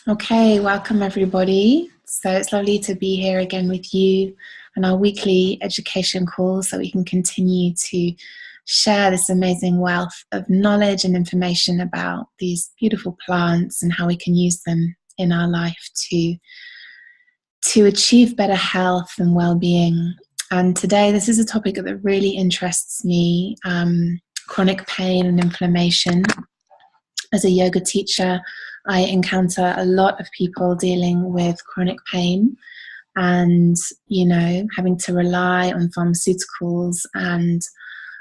Okay, welcome everybody. So it's lovely to be here again with you on our weekly education call so we can continue to share this amazing wealth of knowledge and information about these beautiful plants and how we can use them in our life to achieve better health and well-being. And today this is a topic that really interests me, chronic pain and inflammation. As a yoga teacher, I encounter a lot of people dealing with chronic pain and, having to rely on pharmaceuticals and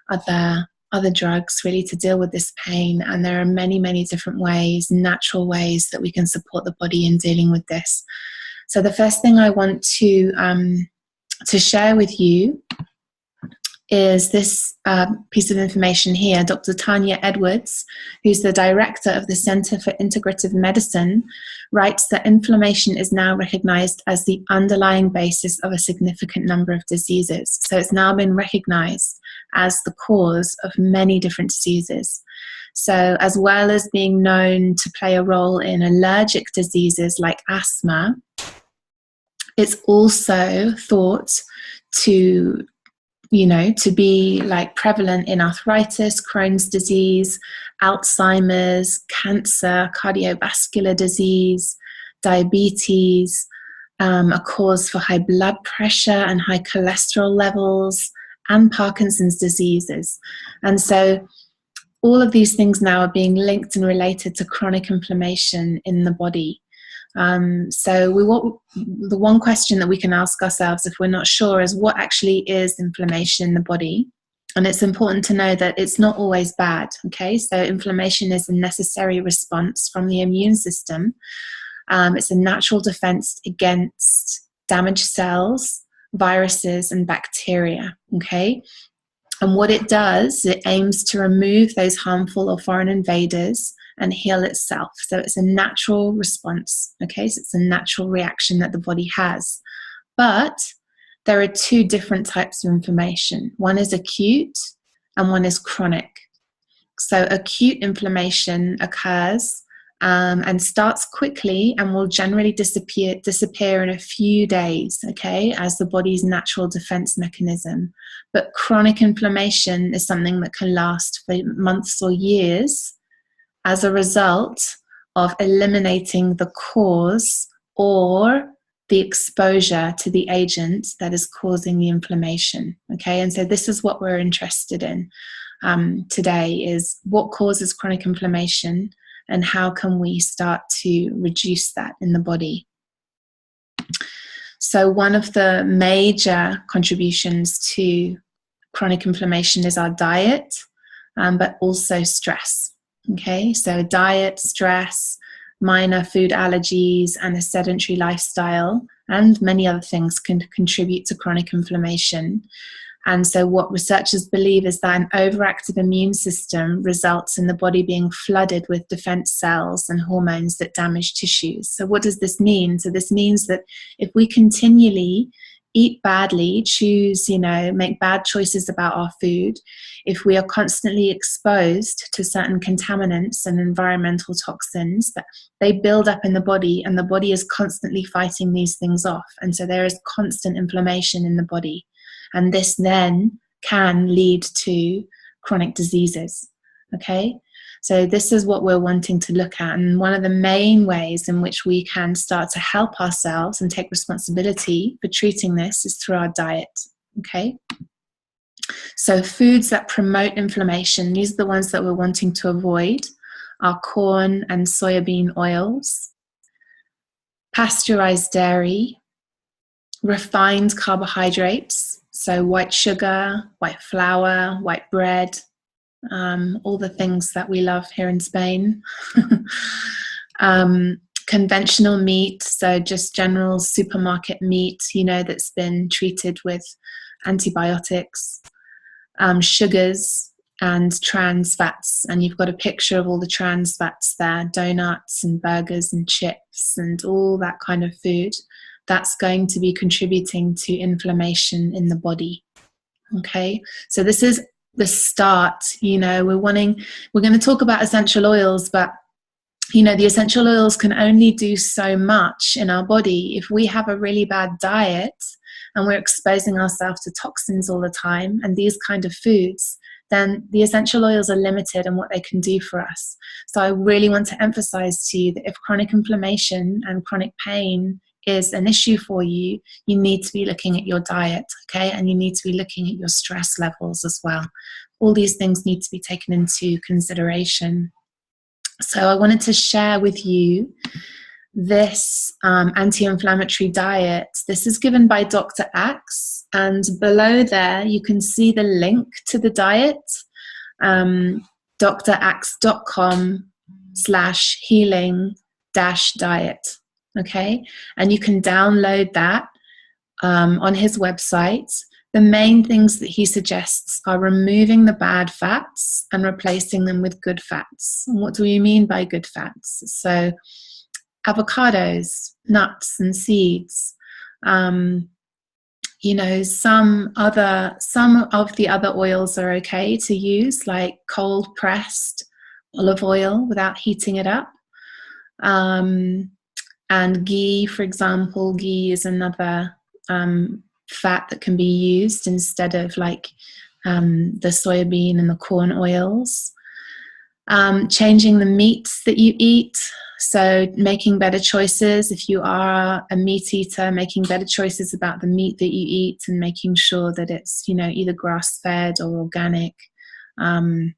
other drugs really to deal with this pain. And there are many, many different ways, natural ways that we can support the body in dealing with this. So the first thing I want to share with you is this piece of information here. Dr. Tanya Edwards, who's the director of the Center for Integrative Medicine, writes that inflammation is now recognized as the underlying basis of a significant number of diseases. So it's now been recognized as the cause of many different diseases. So as well as being known to play a role in allergic diseases like asthma, it's also thought to be like prevalent in arthritis, Crohn's disease, Alzheimer's, cancer, cardiovascular disease, diabetes, a cause for high blood pressure and high cholesterol levels, and Parkinson's diseases. And so all of these things now are being linked and related to chronic inflammation in the body. The one question that we can ask ourselves if we're not sure is what actually is inflammation in the body. And it's important to know that it's not always bad, okay? So inflammation is a necessary response from the immune system. It's a natural defense against damaged cells, viruses, and bacteria, okay? And what it does, it aims to remove those harmful or foreign invaders and heal itself. So it's a natural response, okay? So it's a natural reaction that the body has. But there are two different types of inflammation. One is acute and one is chronic. So acute inflammation occurs and starts quickly and will generally disappear in a few days, okay, as the body's natural defense mechanism. But chronic inflammation is something that can last for months or years as a result of eliminating the cause or the exposure to the agent that is causing the inflammation, okay? And so this is what we're interested in today, is what causes chronic inflammation and how can we start to reduce that in the body. So one of the major contributions to chronic inflammation is our diet, but also stress. Okay, so diet, stress, minor food allergies, and a sedentary lifestyle, and many other things can contribute to chronic inflammation. And so what researchers believe is that an overactive immune system results in the body being flooded with defense cells and hormones that damage tissues. So what does this mean? So this means that if we continually eat badly, make bad choices about our food, if we are constantly exposed to certain contaminants and environmental toxins, that they build up in the body and the body is constantly fighting these things off. And so there is constant inflammation in the body. And this then can lead to chronic diseases, okay? So this is what we're wanting to look at. And one of the main ways in which we can start to help ourselves and take responsibility for treating this is through our diet, okay? So foods that promote inflammation, these are the ones that we're wanting to avoid, are corn and soybean oils, pasteurized dairy, refined carbohydrates, so white sugar, white flour, white bread, all the things that we love here in Spain. Conventional meat, so just general supermarket meat, that's been treated with antibiotics, sugars, and trans fats. And you've got a picture of all the trans fats there, donuts and burgers and chips and all that kind of food. That's going to be contributing to inflammation in the body. Okay, so this is the start. We're going to talk about essential oils, but you know, the essential oils can only do so much in our body. If we have a really bad diet and we're exposing ourselves to toxins all the time and these kind of foods, then the essential oils are limited in what they can do for us. So I really want to emphasize to you that if chronic inflammation and chronic pain is an issue for you, you need to be looking at your diet, okay? And you need to be looking at your stress levels as well. All these things need to be taken into consideration. So I wanted to share with you this anti-inflammatory diet. This is given by Dr. Axe, and below there you can see the link to the diet, draxe.com/healing-diet. Okay, and you can download that on his website. The main things that he suggests are removing the bad fats and replacing them with good fats. And what do we mean by good fats? So avocados, nuts and seeds, you know, some of the other oils are okay to use, like cold pressed olive oil without heating it up. And ghee, for example, ghee is another fat that can be used instead of like the soybean and the corn oils. Changing the meats that you eat, so making better choices. If you are a meat eater, making better choices about the meat that you eat and making sure that it's, you know, either grass-fed or organic. And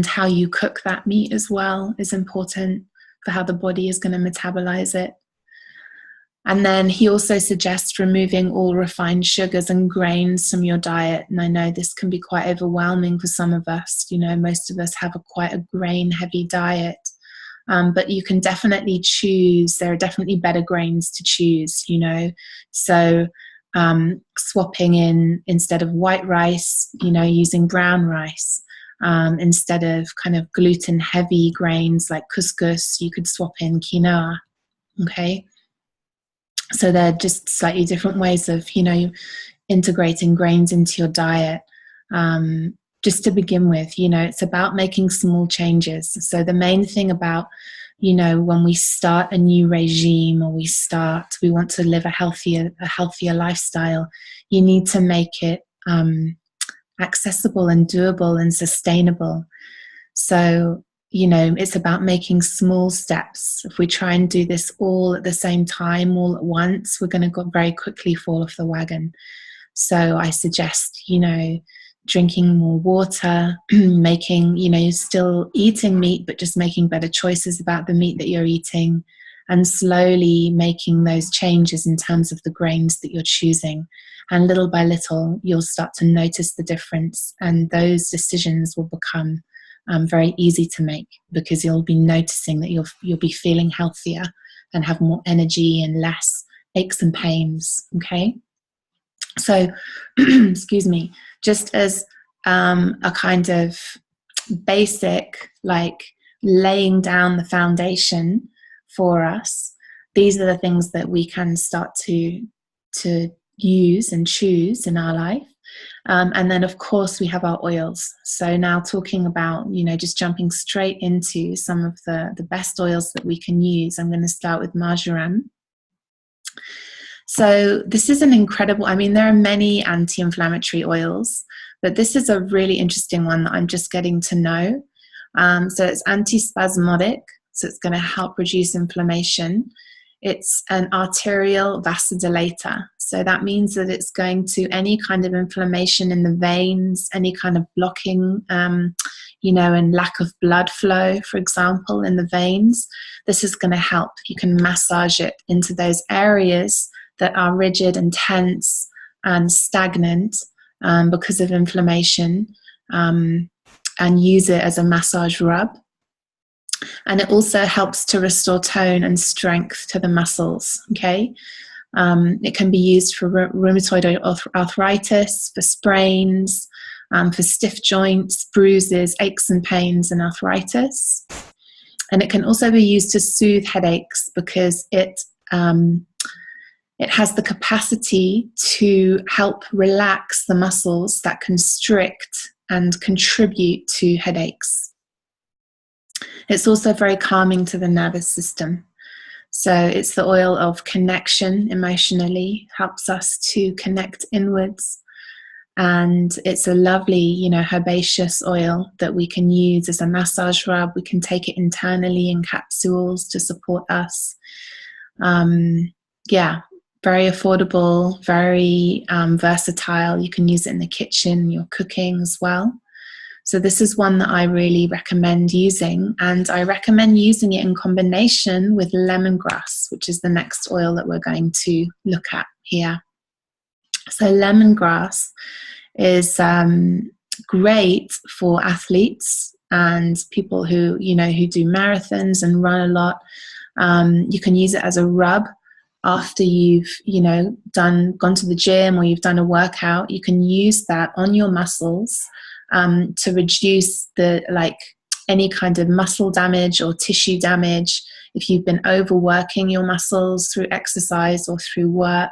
how you cook that meat as well is important for how the body is going to metabolize it. And then he also suggests removing all refined sugars and grains from your diet. And I know this can be quite overwhelming for some of us. You know, most of us have quite a grain-heavy diet. But you can definitely choose. There are definitely better grains to choose, you know. So swapping in, instead of white rice, you know, using brown rice. Instead of kind of gluten-heavy grains like couscous, you could swap in quinoa, okay? So they're just slightly different ways of, you know, integrating grains into your diet. Just to begin with, you know, it's about making small changes. So the main thing about, you know, when we start a new regime or we want to live a healthier lifestyle, you need to make it accessible and doable and sustainable. So, you know, it's about making small steps. If we try and do this all at the same time, all at once, we're going to very quickly fall off the wagon. So I suggest, you know, drinking more water, making, you know, still eating meat, but just making better choices about the meat that you're eating, and slowly making those changes in terms of the grains that you're choosing. And little by little, you'll start to notice the difference, and those decisions will become very easy to make, because you'll be noticing that you'll be feeling healthier and have more energy and less aches and pains. Okay, so excuse me, just as a kind of basic, like laying down the foundation for us, these are the things that we can start to use and choose in our life. And then, of course, we have our oils. So now talking about, you know, just jumping straight into some of the best oils that we can use. I'm going to start with marjoram. So this is an incredible, I mean, there are many anti-inflammatory oils, but this is a really interesting one that I'm just getting to know. So it's antispasmodic, so it's going to help reduce inflammation. It's an arterial vasodilator. So that means that it's going to any kind of inflammation in the veins, any kind of blocking, you know, and lack of blood flow, for example, in the veins. This is going to help. You can massage it into those areas that are rigid and tense and stagnant because of inflammation, and use it as a massage rub. And it also helps to restore tone and strength to the muscles, okay? It can be used for rheumatoid arthritis, for sprains, for stiff joints, bruises, aches and pains, and arthritis. And it can also be used to soothe headaches, because it has the capacity to help relax the muscles that constrict and contribute to headaches. It's also very calming to the nervous system. So it's the oil of connection emotionally, helps us to connect inwards. And it's a lovely, herbaceous oil that we can use as a massage rub. We can take it internally in capsules to support us. Very affordable, very versatile. You can use it in the kitchen, you're cooking as well. So this is one that I really recommend using, and I recommend using it in combination with lemongrass, which is the next oil that we're going to look at here. So lemongrass is great for athletes and people who do marathons and run a lot. You can use it as a rub after you've gone to the gym or you've done a workout. You can use that on your muscles to reduce any kind of muscle damage or tissue damage. If you've been overworking your muscles through exercise or through work,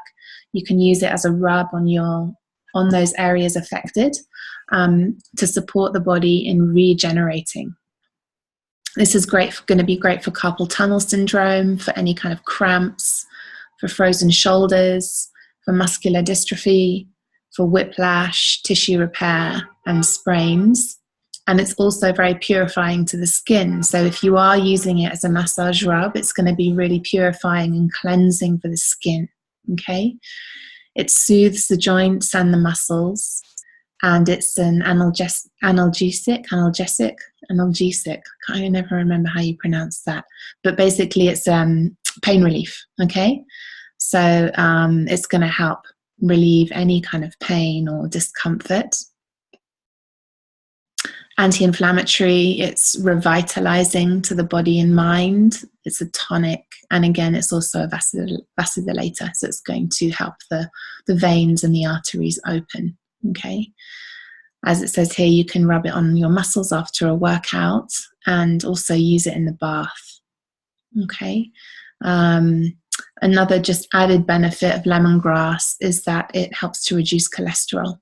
you can use it as a rub on those areas affected to support the body in regenerating. This is going to be great for carpal tunnel syndrome, for any kind of cramps, for frozen shoulders, for muscular dystrophy, for whiplash, tissue repair, and sprains. And it's also very purifying to the skin. So if you are using it as a massage rub, it's going to be really purifying and cleansing for the skin. Okay? It soothes the joints and the muscles, and it's an analgesic. I never remember how you pronounce that, but basically it's pain relief. Okay, so it's going to help relieve any kind of pain or discomfort. Anti-inflammatory, it's revitalizing to the body and mind. It's a tonic, and again, it's also a vasodilator, so it's going to help the veins and the arteries open. Okay, as it says here, you can rub it on your muscles after a workout and also use it in the bath. Okay, another just added benefit of lemongrass is that it helps to reduce cholesterol.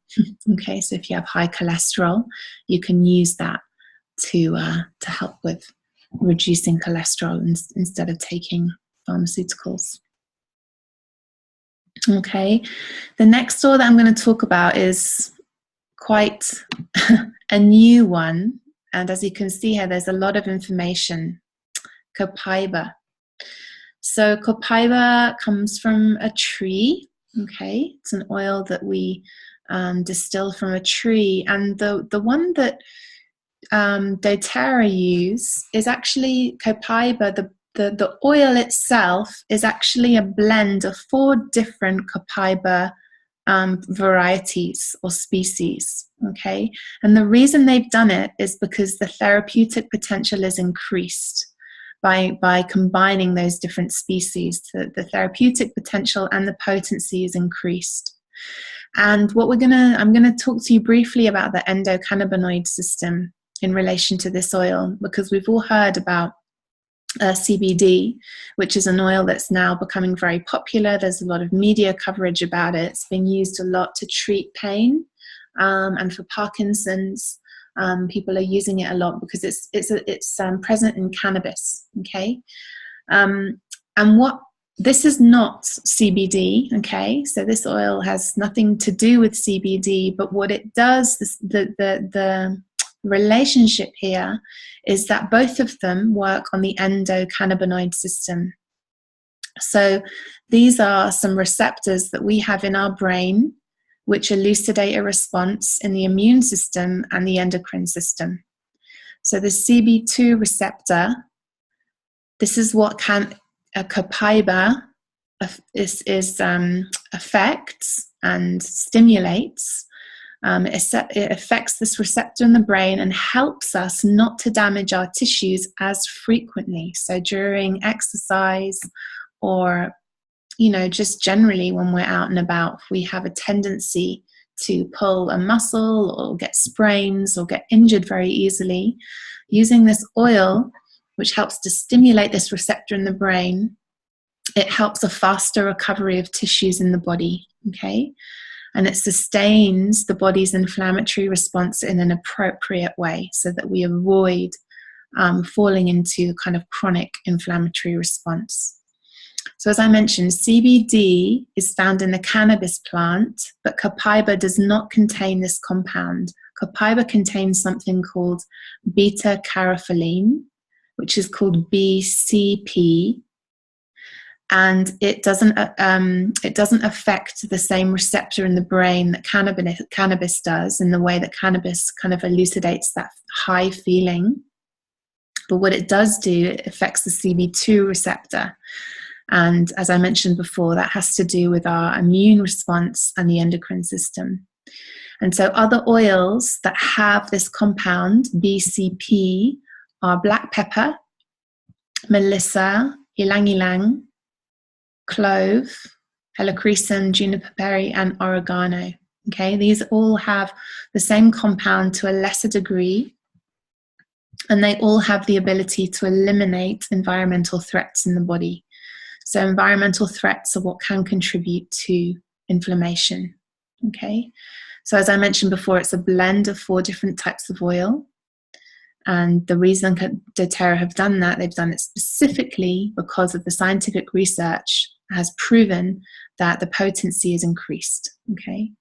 Okay, so if you have high cholesterol, you can use that to help with reducing cholesterol instead of taking pharmaceuticals. Okay, the next oil that I'm going to talk about is quite a new one, and as you can see here, there's a lot of information. Copaiba. So copaiba comes from a tree. Okay, it's an oil that we distill from a tree, and the one that doTERRA use is actually copaiba. The oil itself is actually a blend of 4 different copaiba varieties or species. Okay, and the reason they've done it is because the therapeutic potential is increased by combining those different species. The therapeutic potential and the potency is increased. And I'm gonna talk to you briefly about the endocannabinoid system in relation to this oil, because we've all heard about CBD, which is an oil that's now becoming very popular. There's a lot of media coverage about it. It's being used a lot to treat pain, and for Parkinson's. People are using it a lot because it's present in cannabis. Okay, and this is not CBD. Okay, so this oil has nothing to do with CBD, but what it does, the relationship here is that both of them work on the endocannabinoid system. So these are some receptors that we have in our brain which elucidate a response in the immune system and the endocrine system. So the CB2 receptor, this is what a copaiba affects and stimulates. It affects this receptor in the brain and helps us not to damage our tissues as frequently. So during exercise, or just generally when we're out and about, we have a tendency to pull a muscle or get sprains or get injured very easily. Using this oil, which helps to stimulate this receptor in the brain, it helps a faster recovery of tissues in the body. Okay, and it sustains the body's inflammatory response in an appropriate way so that we avoid falling into kind of chronic inflammatory response. So as I mentioned, CBD is found in the cannabis plant, but copaiba does not contain this compound. Copaiba contains something called beta-carotene, which is called BCP, and it doesn't affect the same receptor in the brain that cannabis does, in the way that cannabis kind of elucidates that high feeling. But what it does do, it affects the CB2 receptor. And as I mentioned before, that has to do with our immune response and the endocrine system. And so other oils that have this compound, BCP, are black pepper, melissa, ylang ylang, clove, helichrysum, juniper berry, and oregano. Okay, these all have the same compound to a lesser degree, and they all have the ability to eliminate environmental threats in the body. So environmental threats are what can contribute to inflammation. Okay, so as I mentioned before, it's a blend of 4 different types of oil. And the reason doTERRA have done that, they've done it specifically because of the scientific research has proven that the potency is increased. Okay,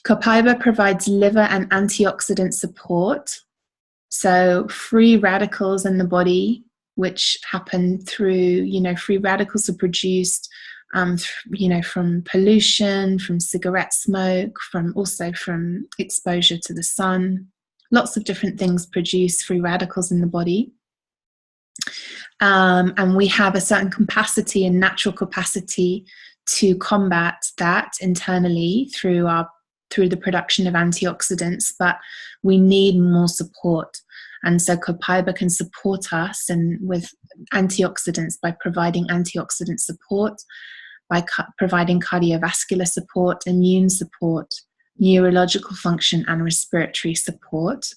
copaiba provides liver and antioxidant support. So free radicals in the body, which happen through, free radicals are produced, from pollution, from cigarette smoke, also from exposure to the sun. Lots of different things produce free radicals in the body. And we have a certain capacity and natural capacity to combat that internally through the production of antioxidants, but we need more support. And so copaiba can support us with antioxidants by providing antioxidant support, by providing cardiovascular support, immune support, neurological function, and respiratory support.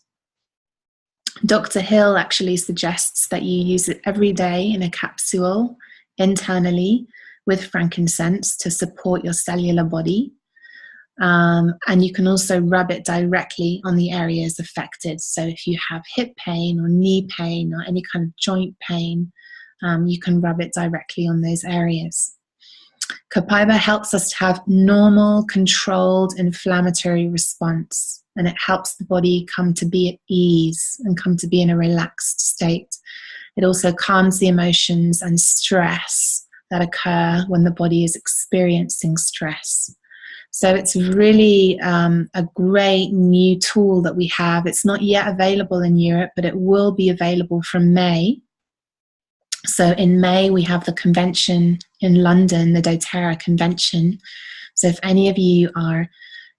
Dr. Hill actually suggests that you use it every day in a capsule internally with frankincense to support your cellular body. And you can also rub it directly on the areas affected. So if you have hip pain or knee pain or any kind of joint pain, you can rub it directly on those areas. Copaiba helps us to have normal, controlled inflammatory response, and it helps the body come to be at ease and come to be in a relaxed state. It also calms the emotions and stress that occur when the body is experiencing stress. So it's really a great new tool that we have. It's not yet available in Europe, but it will be available from May. So in May, we have the convention in London, the doTERRA convention. So if any of you are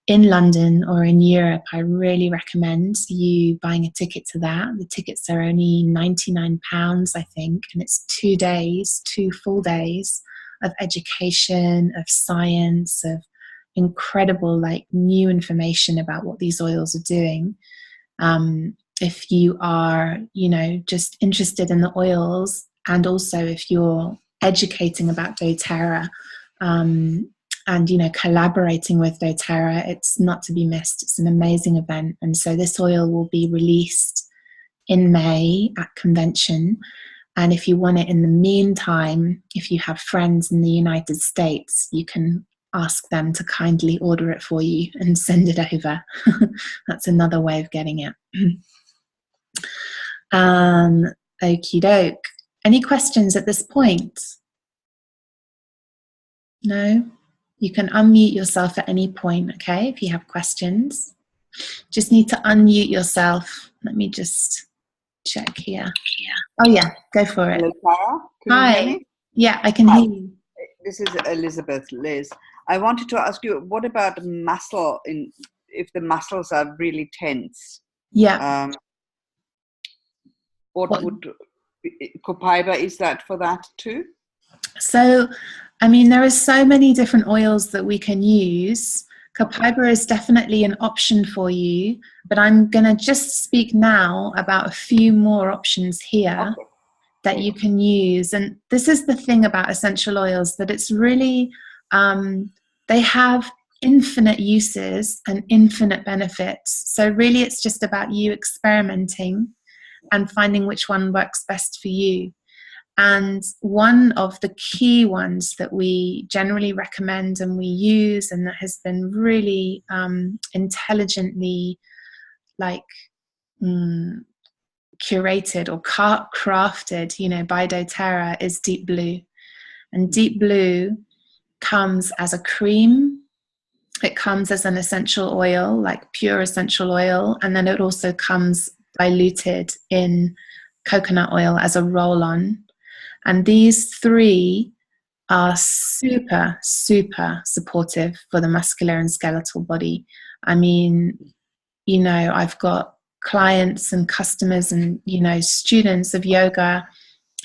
in London or in Europe, I really recommend you buying a ticket to that. The tickets are only £99, I think, and it's 2 days, 2 full days of education, of science, of incredible new information about what these oils are doing. If you are, just interested in the oils, and also if you're educating about doTERRA and, collaborating with doTERRA, it's not to be missed. It's an amazing event. And so this oil will be released in May at convention. And if you want it in the meantime, if you have friends in the United States, you can ask them to kindly order it for you and send it over. That's another way of getting it. Okie doke. Any questions at this point? No? You can unmute yourself at any point, okay, if you have questions. Just need to unmute yourself. Let me just check here. Oh yeah, go for it. Hello, Tara. Can Hi. you hear me? Yeah, I can hear you. This is Elizabeth, Liz. I wanted to ask you, what about muscle, if the muscles are really tense? Yeah. What would copaiba, is that for that too? So, there are so many different oils that we can use. Copaiba is definitely an option for you, but I'm going to just speak now about a few more options here that you can use. And this is the thing about essential oils, that it's really, they have infinite uses and infinite benefits. So really it's just about you experimenting and finding which one works best for you. And one of the key ones that we generally recommend and we use, and that has been really intelligently curated or crafted, by doTERRA, is Deep Blue. And Deep Blue comes as a cream. It comes as an essential oil, like pure essential oil, and then it also comes diluted in coconut oil as a roll-on. And these three are super, super supportive for the muscular and skeletal body. I mean, I've got clients and customers and, students of yoga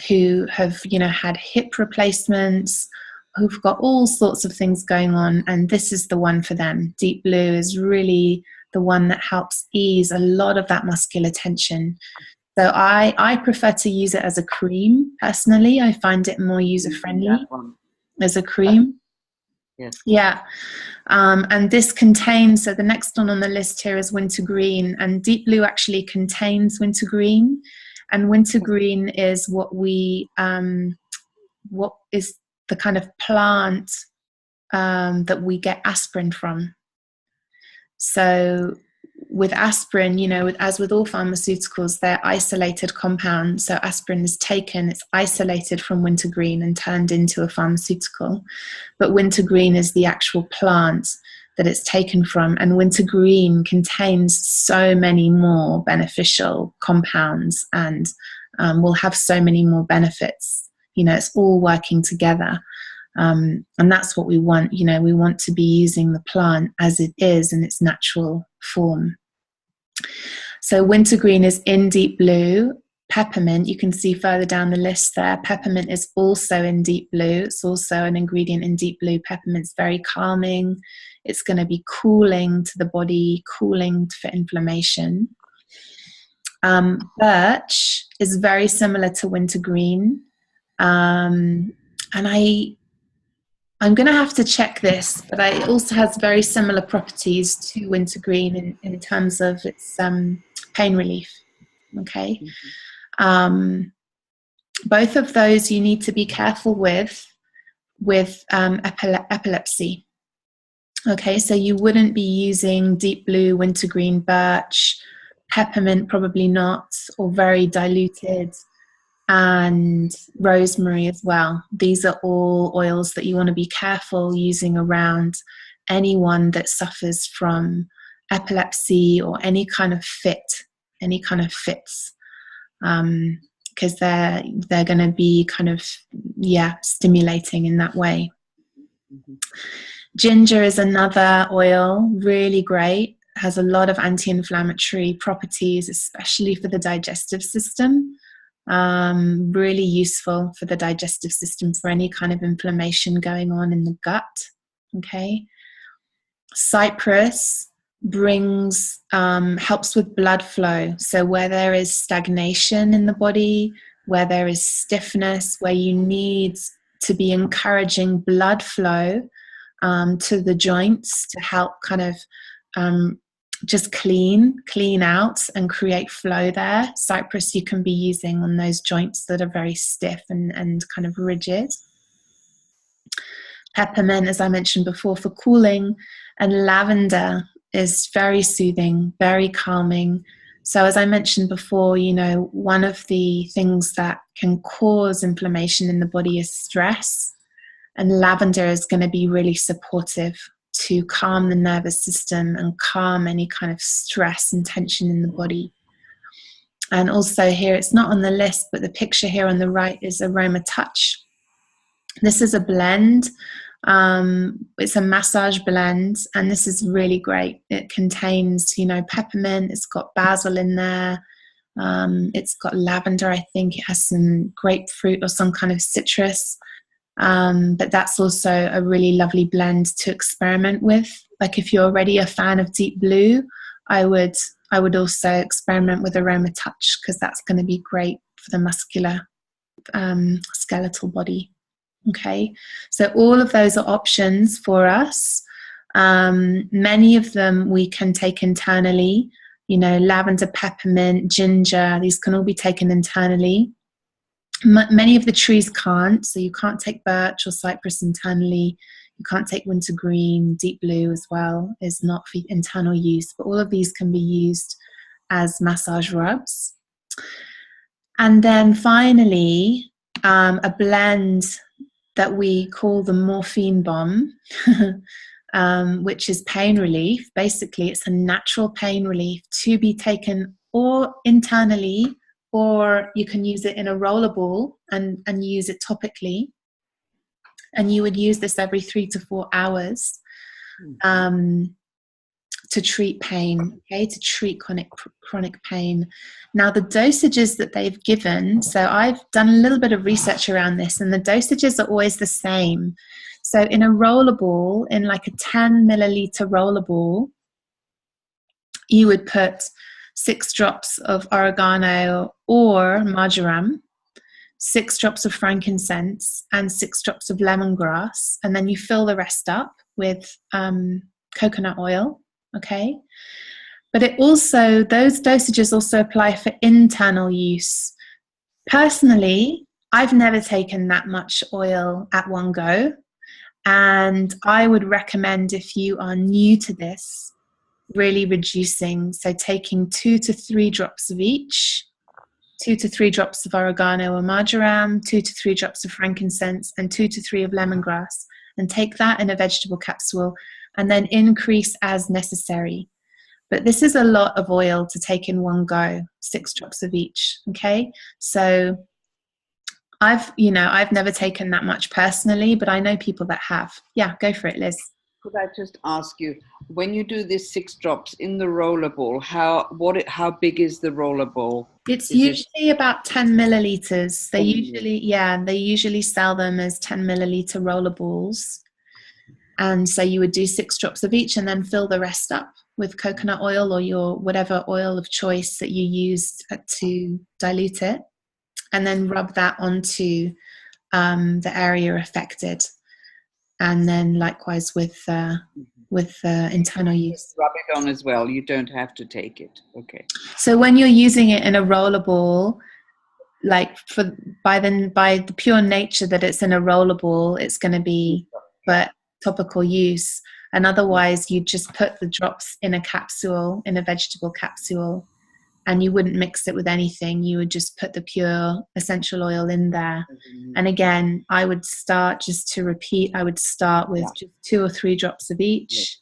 who have, had hip replacements, who've got all sorts of things going on, and this is the one for them. Deep Blue is really the one that helps ease a lot of that muscular tension. So I prefer to use it as a cream. Personally, I find it more user-friendly as a cream. Yes. Yeah. And this contains, so the next one on the list here is wintergreen, and Deep Blue actually contains wintergreen. And wintergreen is what is the kind of plant that we get aspirin from. So with aspirin, as with all pharmaceuticals, they're isolated compounds. So aspirin is taken, it's isolated from wintergreen and turned into a pharmaceutical. But wintergreen is the actual plant that it's taken from. And wintergreen contains so many more beneficial compounds and will have so many more benefits. It's all working together. And that's what we want. We want to be using the plant as it is in its natural form. So wintergreen is in Deep Blue. Peppermint, you can see further down the list there. Peppermint is also in Deep Blue. It's also an ingredient in Deep Blue. Peppermint's very calming. It's going to be cooling to the body, cooling for inflammation. Birch is very similar to wintergreen. And I'm going to have to check this, but it also has very similar properties to wintergreen in terms of its pain relief. Okay. Both of those you need to be careful with epilepsy. Okay, so you wouldn't be using Deep Blue, wintergreen, birch, peppermint probably not, or very diluted, and rosemary as well. These are all oils that you want to be careful using around anyone that suffers from epilepsy or any kind of fits, because they're going to be kind of stimulating in that way. Mm-hmm. Ginger is another oil, really great. Has a lot of anti-inflammatory properties, especially for the digestive system. Really useful for the digestive system for any kind of inflammation going on in the gut. Okay. Cypress brings helps with blood flow. So where there is stagnation in the body, where there is stiffness, where you need to be encouraging blood flow to the joints to help kind of just clean out and create flow there. Cypress you can be using on those joints that are very stiff and kind of rigid. Peppermint, as I mentioned before, for cooling, and lavender is very soothing, very calming. So as I mentioned before, one of the things that can cause inflammation in the body is stress, and lavender is going to be really supportive to calm the nervous system and calm any kind of stress and tension in the body. And also here, it's not on the list, but the picture here on the right is Aroma Touch. This is a blend. It's a massage blend, and this is really great. It contains, peppermint. It's got basil in there. It's got lavender, I think. It has some grapefruit or some kind of citrus. But that's also a really lovely blend to experiment with. Like if you're already a fan of Deep Blue, I would also experiment with Aroma Touch, because that's going to be great for the muscular skeletal body. Okay, so all of those are options for us. Many of them we can take internally. lavender, peppermint, ginger. These can all be taken internally. Many of the trees can't, so you can't take birch or cypress internally. You can't take wintergreen. Deep blue as well is not for internal use, but all of these can be used as massage rubs. And then finally, a blend that we call the morphine bomb, which is pain relief. Basically, it's a natural pain relief to be taken or internally, or you can use it in a roller ball and use it topically. And you would use this every 3 to 4 hours to treat pain, okay, to treat chronic pain. Now, the dosages that they've given, so I've done a little bit of research around this, and the dosages are always the same. So in a roller ball, in like a 10 milliliter roller ball, you would put 6 drops of oregano or marjoram, 6 drops of frankincense, and 6 drops of lemongrass, and then you fill the rest up with coconut oil, okay? But those dosages also apply for internal use. Personally, I've never taken that much oil at one go, and I would recommend, if you are new to this, really reducing, so taking 2 to 3 drops of each, 2 to 3 drops of oregano or marjoram, 2 to 3 drops of frankincense, and 2 to 3 of lemongrass, and take that in a vegetable capsule, and then increase as necessary. But this is a lot of oil to take in one go, 6 drops of each, okay? So I've never taken that much personally, but I know people that have. Yeah, go for it, Liz. Could I just ask you, when you do this 6 drops in the roller ball, how big is the roller ball? It's usually about 10 milliliters. They usually sell them as 10 milliliter roller balls. And so you would do 6 drops of each and then fill the rest up with coconut oil or your whatever oil of choice that you use to dilute it, and then rub that onto the area affected. And then likewise with internal use. Rub it on as well. You don't have to take it. Okay. So when you're using it in a roller ball, like by the pure nature that it's in a roller ball, it's going to be for topical use. And otherwise, you just put the drops in a capsule, in a vegetable capsule, and you wouldn't mix it with anything. You would just put the pure essential oil in there. And again, I would start, just to repeat, I would start with just 2 or 3 drops of each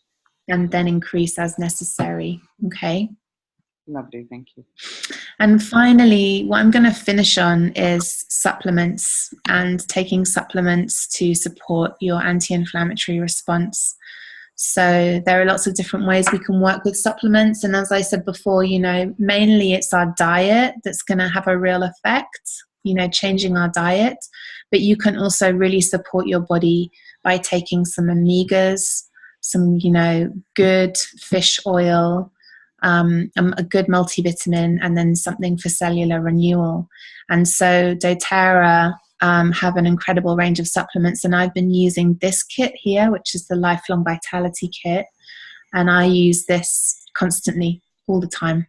and then increase as necessary. Okay. Lovely, thank you. And finally, what I'm going to finish on is supplements, and taking supplements to support your anti-inflammatory response. So there are lots of different ways we can work with supplements. And as I said before, mainly it's our diet that's going to have a real effect, changing our diet. But you can also really support your body by taking some omegas, some, good fish oil, a good multivitamin, and then something for cellular renewal. And so doTERRA have an incredible range of supplements, and I've been using this kit here, which is the Lifelong Vitality Kit, and I use this constantly all the time.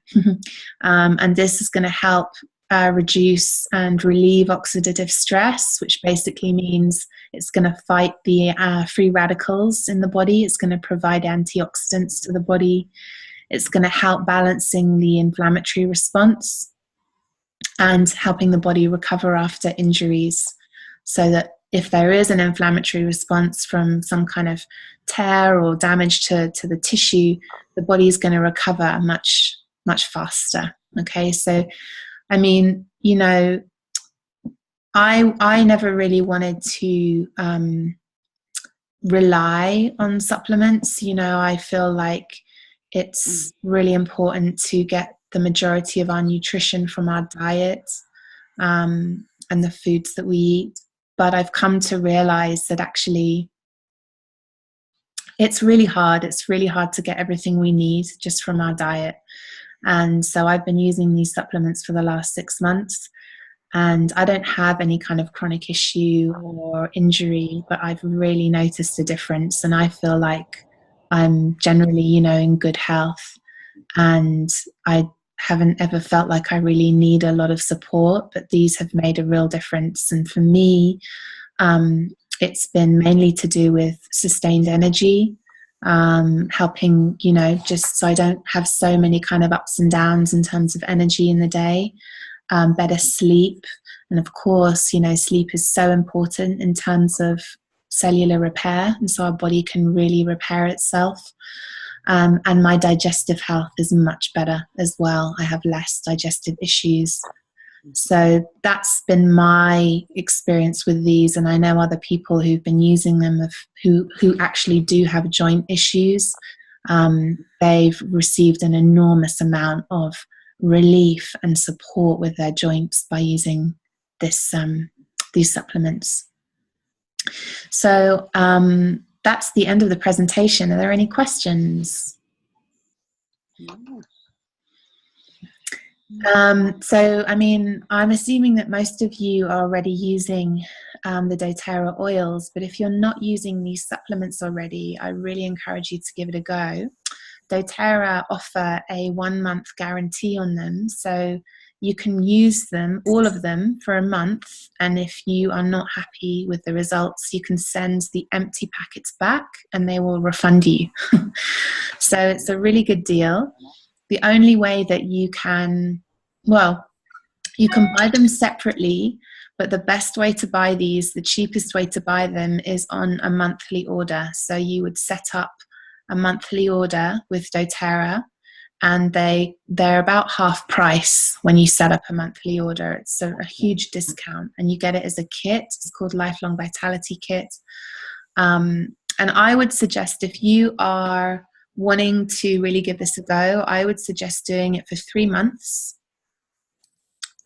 And this is going to help reduce and relieve oxidative stress, which basically means it's going to fight the free radicals in the body. It's going to provide antioxidants to the body. It's going to help balancing the inflammatory response and helping the body recover after injuries, so that if there is an inflammatory response from some kind of tear or damage to the tissue, the body is going to recover much, much faster. Okay, so I mean, I never really wanted to rely on supplements. I feel like it's really important to get the majority of our nutrition from our diet and the foods that we eat. But I've come to realize that actually it's really hard. It's really hard to get everything we need just from our diet. And so I've been using these supplements for the last 6 months, and I don't have any kind of chronic issue or injury, but I've really noticed a difference, and I feel like I'm generally, in good health. and I haven't ever felt like I really need a lot of support, but these have made a real difference. And for me, it's been mainly to do with sustained energy, helping, just so I don't have so many kind of ups and downs in terms of energy in the day, better sleep. And of course, sleep is so important in terms of cellular repair, and so our body can really repair itself. And my digestive health is much better as well. I have less digestive issues. So that's been my experience with these, and I know other people who've been using them who actually do have joint issues. They've received an enormous amount of relief and support with their joints by using these supplements. So that's the end of the presentation. Are there any questions? So, I'm assuming that most of you are already using the doTERRA oils, but if you're not using these supplements already, I really encourage you to give it a go. doTERRA offer a 1-month guarantee on them, so you can use them, all of them, for a month, and if you are not happy with the results, you can send the empty packets back and they will refund you. So it's a really good deal. The only way that you can buy them separately, but the best way to buy these, the cheapest way to buy them, is on a monthly order. So you would set up a monthly order with doTERRA, and they're about half price when you set up a monthly order. It's a huge discount, and you get it as a kit. It's called Lifelong Vitality Kit. And I would suggest, if you are wanting to really give this a go, I would suggest doing it for 3 months,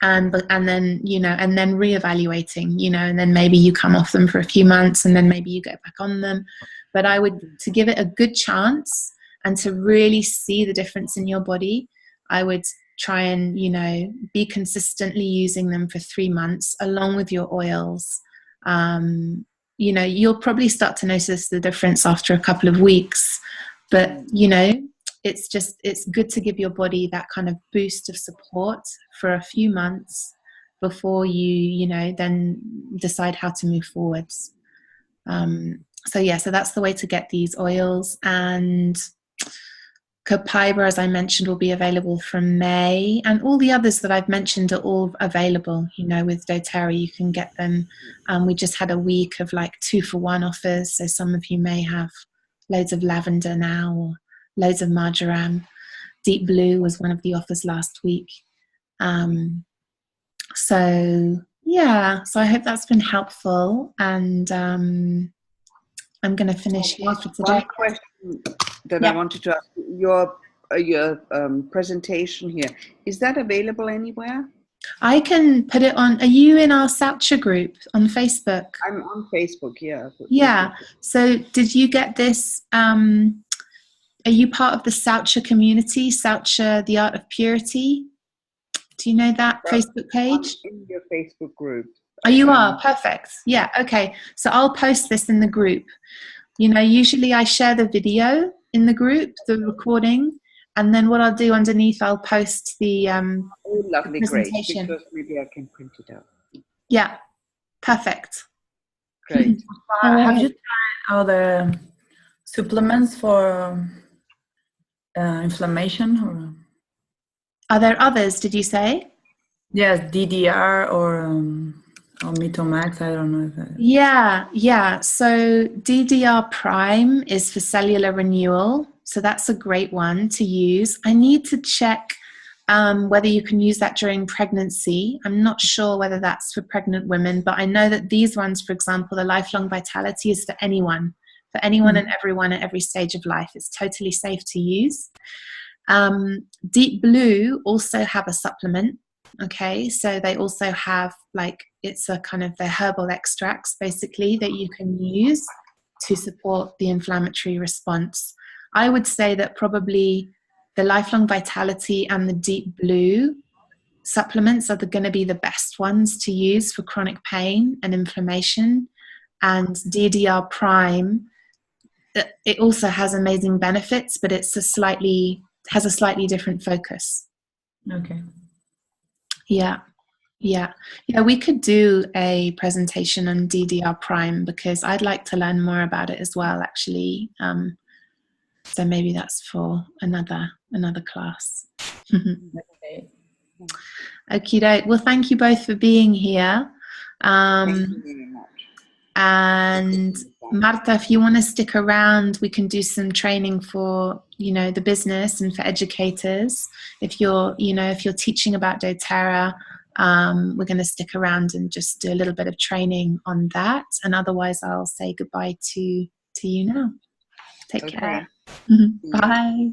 and then reevaluating, and then maybe you come off them for a few months and then maybe you get back on them. But I would, to give it a good chance and to really see the difference in your body, I would try and, be consistently using them for 3 months along with your oils. You'll probably start to notice the difference after a couple of weeks, but, it's good to give your body that kind of boost of support for a few months before you, then decide how to move forwards. So that's the way to get these oils. And Copaiba, as I mentioned, will be available from May, and all the others that I've mentioned are all available. With doTERRA you can get them. We just had a week of 2-for-1 offers, so some of you may have loads of lavender now, or loads of marjoram. Deep blue was one of the offers last week. So I hope that's been helpful, and I'm going to finish here for today. One question that I wanted to ask, your presentation here, is that available anywhere? I can put it on. Are you in our Soucha group on Facebook? I'm on Facebook, yeah. Yeah. So did you get this? Are you part of the Soucha community, Soucha, the Art of Purity? Do you know that Facebook page? I'm in your Facebook group. Oh, you are? Perfect. Yeah, okay. So I'll post this in the group. Usually I share the video in the group, the recording, and then what I'll do underneath, I'll post the lovely, presentation. Great, because maybe I can print it out. Yeah, perfect. Great. Have you tried other supplements for inflammation? Or? Are there others, did you say? Yes, DDR or Mitomax, I don't know. Yeah. So DDR Prime is for cellular renewal. So that's a great one to use. I need to check whether you can use that during pregnancy. I'm not sure whether that's for pregnant women, but I know that these ones, for example, the Lifelong Vitality, is for anyone and everyone at every stage of life. It's totally safe to use. Deep Blue also have a supplement. Okay, so they also have it's a kind of the herbal extracts basically that you can use to support the inflammatory response. I would say that probably the Lifelong Vitality and the Deep Blue supplements are going to be the best ones to use for chronic pain and inflammation. And DDR Prime, it also has amazing benefits, but it's a slightly has a slightly different focus. Okay. Yeah. We could do a presentation on DDR prime, because I'd like to learn more about it as well, actually. So maybe that's for another class. Okay. Okie doke. Well, thank you both for being here. Thank you very much. And Marta, if you want to stick around, we can do some training for, the business and for educators. If you're teaching about doTERRA, we're going to stick around and just do a little bit of training on that. And otherwise, I'll say goodbye to you now. Take care. Bye.